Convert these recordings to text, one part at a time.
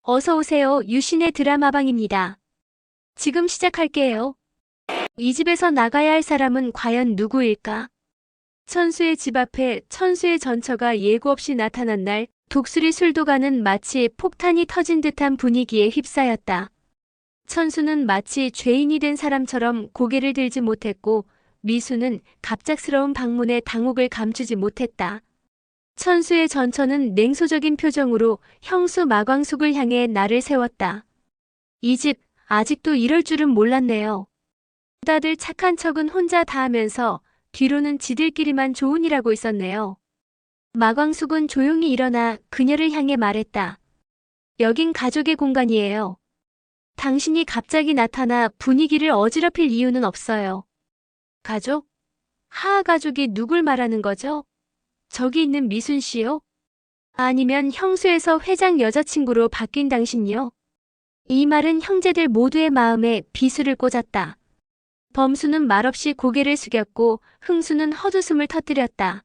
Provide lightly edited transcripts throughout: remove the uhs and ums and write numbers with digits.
어서 오세요. 유신의 드라마방입니다. 지금 시작할게요. 이 집에서 나가야 할 사람은 과연 누구일까? 천수의 집 앞에 천수의 전처가 예고 없이 나타난 날, 독수리 술도가는 마치 폭탄이 터진 듯한 분위기에 휩싸였다. 천수는 마치 죄인이 된 사람처럼 고개를 들지 못했고, 미수는 갑작스러운 방문에 당혹을 감추지 못했다. 천수의 전처는 냉소적인 표정으로 형수 마광숙을 향해 날을 세웠다. 이 집 아직도 이럴 줄은 몰랐네요. 다들 착한 척은 혼자 다 하면서 뒤로는 지들끼리만 좋은 일하고 있었네요. 마광숙은 조용히 일어나 그녀를 향해 말했다. 여긴 가족의 공간이에요. 당신이 갑자기 나타나 분위기를 어지럽힐 이유는 없어요. 가족? 하하, 가족이 누굴 말하는 거죠? 저기 있는 미순 씨요? 아니면 형수에서 회장 여자친구로 바뀐 당신이요? 이 말은 형제들 모두의 마음에 비수를 꽂았다. 범수는 말없이 고개를 숙였고 흥수는 헛웃음을 터뜨렸다.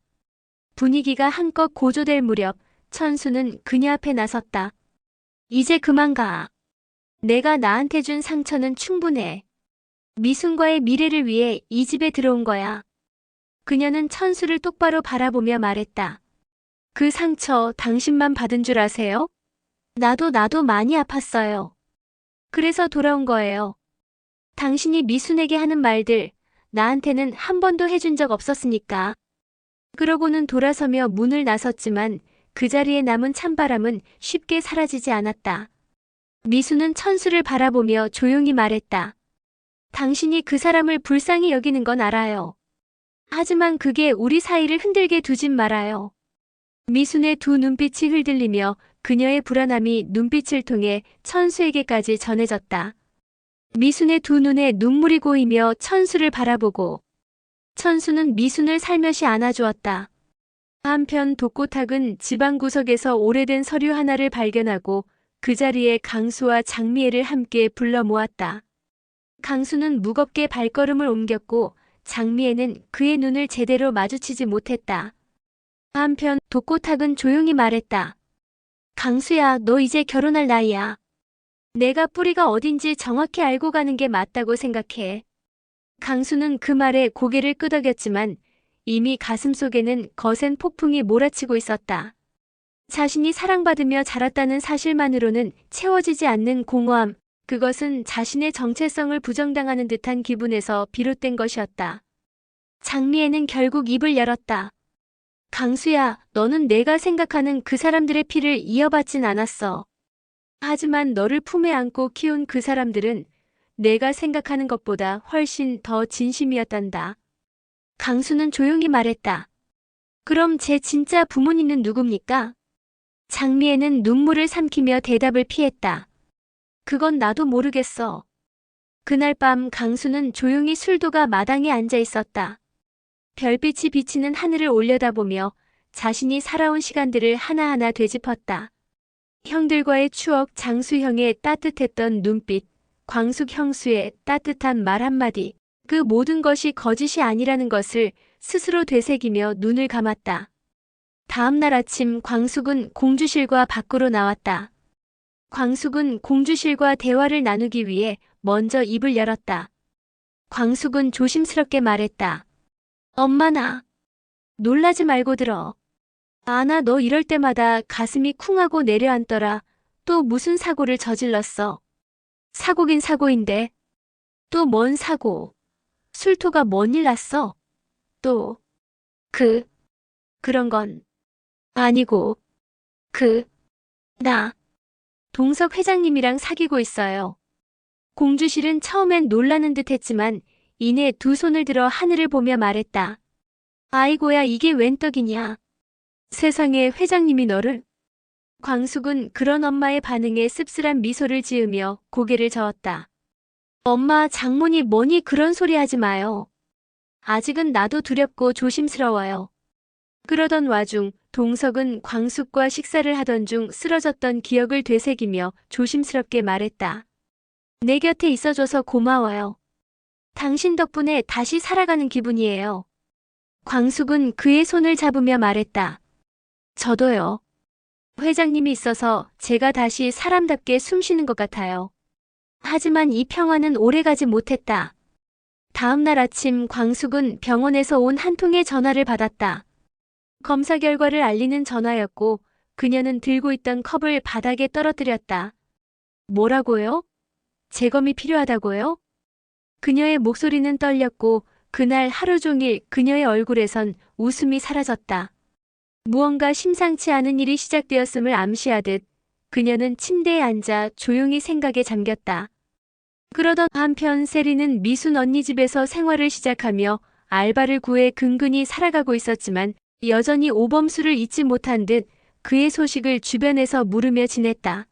분위기가 한껏 고조될 무렵 천수는 그녀 앞에 나섰다. 이제 그만 가. 내가 나한테 준 상처는 충분해. 미순과의 미래를 위해 이 집에 들어온 거야. 그녀는 천수를 똑바로 바라보며 말했다. 그 상처 당신만 받은 줄 아세요? 나도 많이 아팠어요. 그래서 돌아온 거예요. 당신이 미순에게 하는 말들, 나한테는 한 번도 해준 적 없었으니까. 그러고는 돌아서며 문을 나섰지만 그 자리에 남은 찬바람은 쉽게 사라지지 않았다. 미순은 천수를 바라보며 조용히 말했다. 당신이 그 사람을 불쌍히 여기는 건 알아요. 하지만 그게 우리 사이를 흔들게 두진 말아요. 미순의 두 눈빛이 흔들리며 그녀의 불안함이 눈빛을 통해 천수에게까지 전해졌다. 미순의 두 눈에 눈물이 고이며 천수를 바라보고 천수는 미순을 살며시 안아주었다. 한편 독고탁은 집안 구석에서 오래된 서류 하나를 발견하고 그 자리에 강수와 장미애를 함께 불러 모았다. 강수는 무겁게 발걸음을 옮겼고 장미애는 그의 눈을 제대로 마주치지 못했다. 한편 독고탁은 조용히 말했다. 강수야, 너 이제 결혼할 나이야. 내가 뿌리가 어딘지 정확히 알고 가는 게 맞다고 생각해. 강수는 그 말에 고개를 끄덕였지만 이미 가슴속에는 거센 폭풍이 몰아치고 있었다. 자신이 사랑받으며 자랐다는 사실만으로는 채워지지 않는 공허함, 그것은 자신의 정체성을 부정당하는 듯한 기분에서 비롯된 것이었다. 장미애는 결국 입을 열었다. 강수야, 너는 내가 생각하는 그 사람들의 피를 이어받진 않았어. 하지만 너를 품에 안고 키운 그 사람들은 내가 생각하는 것보다 훨씬 더 진심이었단다. 강수는 조용히 말했다. 그럼 제 진짜 부모님은 누굽니까? 장미애는 눈물을 삼키며 대답을 피했다. 그건 나도 모르겠어. 그날 밤 강수는 조용히 술도가 마당에 앉아 있었다. 별빛이 비치는 하늘을 올려다보며 자신이 살아온 시간들을 하나하나 되짚었다. 형들과의 추억, 장수형의 따뜻했던 눈빛, 광숙 형수의 따뜻한 말 한마디, 그 모든 것이 거짓이 아니라는 것을 스스로 되새기며 눈을 감았다. 다음 날 아침 광숙은 공주실과 밖으로 나왔다. 광숙은 공주실과 대화를 나누기 위해 먼저 입을 열었다. 광숙은 조심스럽게 말했다. 엄마, 나 놀라지 말고 들어. 아나, 너 이럴 때마다 가슴이 쿵하고 내려앉더라. 또 무슨 사고를 저질렀어? 사고긴 사고인데. 또 뭔 사고? 술토가 뭔 일 났어? 또 그런 건 아니고 나 동석 회장님이랑 사귀고 있어요. 공주실은 처음엔 놀라는 듯 했지만 이내 두 손을 들어 하늘을 보며 말했다. 아이고야, 이게 웬 떡이냐. 세상에, 회장님이 너를? 광숙은 그런 엄마의 반응에 씁쓸한 미소를 지으며 고개를 저었다. 엄마, 장모니 뭐니 그런 소리 하지 마요. 아직은 나도 두렵고 조심스러워요. 그러던 와중 동석은 광숙과 식사를 하던 중 쓰러졌던 기억을 되새기며 조심스럽게 말했다. 내 곁에 있어줘서 고마워요. 당신 덕분에 다시 살아가는 기분이에요. 광숙은 그의 손을 잡으며 말했다. 저도요. 회장님이 있어서 제가 다시 사람답게 숨쉬는 것 같아요. 하지만 이 평화는 오래가지 못했다. 다음 날 아침 광숙은 병원에서 온 한 통의 전화를 받았다. 검사 결과를 알리는 전화였고 그녀는 들고 있던 컵을 바닥에 떨어뜨렸다. 뭐라고요? 재검이 필요하다고요? 그녀의 목소리는 떨렸고 그날 하루 종일 그녀의 얼굴에선 웃음이 사라졌다. 무언가 심상치 않은 일이 시작되었음을 암시하듯 그녀는 침대에 앉아 조용히 생각에 잠겼다. 그러던 한편 세리는 미순 언니 집에서 생활을 시작하며 알바를 구해 근근히 살아가고 있었지만 여전히 오범수를 잊지 못한 듯 그의 소식을 주변에서 물으며 지냈다.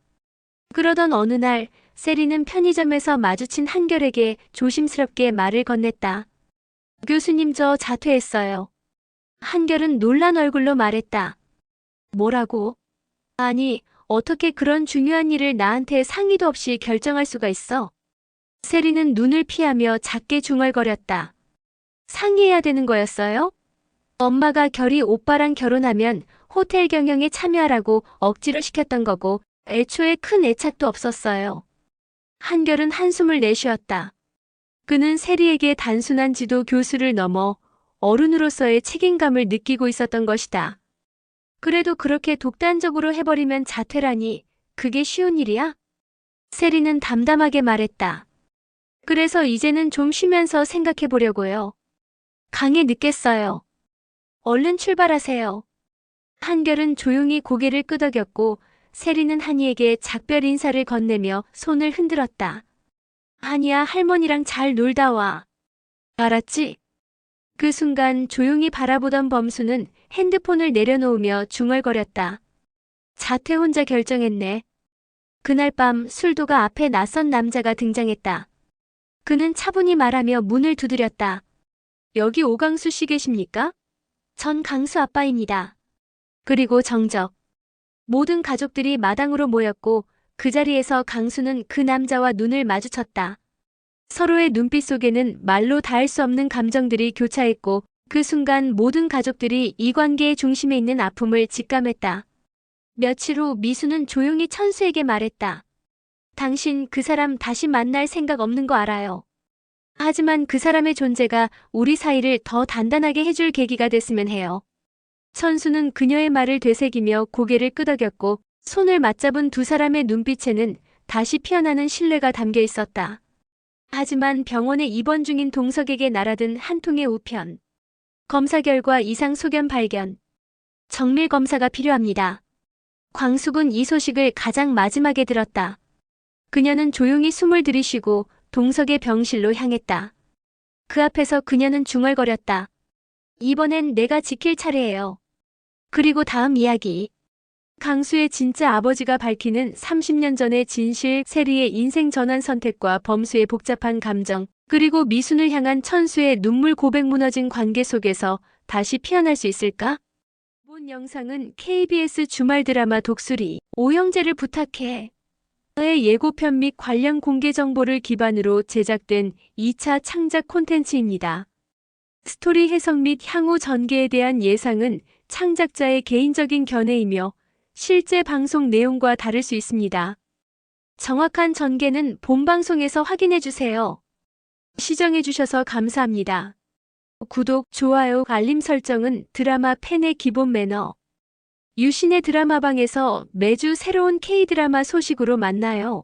그러던 어느 날 세리는 편의점에서 마주친 한결에게 조심스럽게 말을 건넸다. 교수님, 저 자퇴했어요. 한결은 놀란 얼굴로 말했다. 뭐라고? 아니, 어떻게 그런 중요한 일을 나한테 상의도 없이 결정할 수가 있어? 세리는 눈을 피하며 작게 중얼거렸다. 상의해야 되는 거였어요? 엄마가 결이 오빠랑 결혼하면 호텔 경영에 참여하라고 억지로 시켰던 거고 애초에 큰 애착도 없었어요. 한결은 한숨을 내쉬었다. 그는 세리에게 단순한 지도 교수를 넘어 어른으로서의 책임감을 느끼고 있었던 것이다. 그래도 그렇게 독단적으로 해버리면 자퇴라니 그게 쉬운 일이야? 세리는 담담하게 말했다. 그래서 이제는 좀 쉬면서 생각해 보려고요. 강에 늦겠어요. 얼른 출발하세요. 한결은 조용히 고개를 끄덕였고 세리는 한이에게 작별 인사를 건네며 손을 흔들었다. 한이야, 할머니랑 잘 놀다 와. 알았지? 그 순간 조용히 바라보던 범수는 핸드폰을 내려놓으며 중얼거렸다. 자퇴 혼자 결정했네. 그날 밤 술도가 앞에 낯선 남자가 등장했다. 그는 차분히 말하며 문을 두드렸다. 여기 오강수 씨 계십니까? 전 강수 아빠입니다. 그리고 정적. 모든 가족들이 마당으로 모였고 그 자리에서 강수는 그 남자와 눈을 마주쳤다. 서로의 눈빛 속에는 말로 닿을 수 없는 감정들이 교차했고 그 순간 모든 가족들이 이 관계의 중심에 있는 아픔을 직감했다. 며칠 후 미수는 조용히 천수에게 말했다. 당신 그 사람 다시 만날 생각 없는 거 알아요. 하지만 그 사람의 존재가 우리 사이를 더 단단하게 해줄 계기가 됐으면 해요. 천수는 그녀의 말을 되새기며 고개를 끄덕였고 손을 맞잡은 두 사람의 눈빛에는 다시 피어나는 신뢰가 담겨 있었다. 하지만 병원에 입원 중인 동석에게 날아든 한 통의 우편. 검사 결과 이상 소견 발견. 정밀 검사가 필요합니다. 광숙은 이 소식을 가장 마지막에 들었다. 그녀는 조용히 숨을 들이쉬고 동석의 병실로 향했다. 그 앞에서 그녀는 중얼거렸다. 이번엔 내가 지킬 차례예요. 그리고 다음 이야기. 강수의 진짜 아버지가 밝히는 30년 전의 진실, 세리의 인생 전환 선택과 범수의 복잡한 감정, 그리고 미순을 향한 천수의 눈물 고백, 무너진 관계 속에서 다시 피어날 수 있을까? 본 영상은 KBS 주말 드라마 독수리, 오형제를 부탁해 의 예고편 및 관련 공개 정보를 기반으로 제작된 2차 창작 콘텐츠입니다. 스토리 해석 및 향후 전개에 대한 예상은 창작자의 개인적인 견해이며 실제 방송 내용과 다를 수 있습니다. 정확한 전개는 본 방송에서 확인해주세요. 시청해주셔서 감사합니다. 구독, 좋아요, 알림 설정은 드라마 팬의 기본 매너. 유신의 드라마방에서 매주 새로운 K-드라마 소식으로 만나요.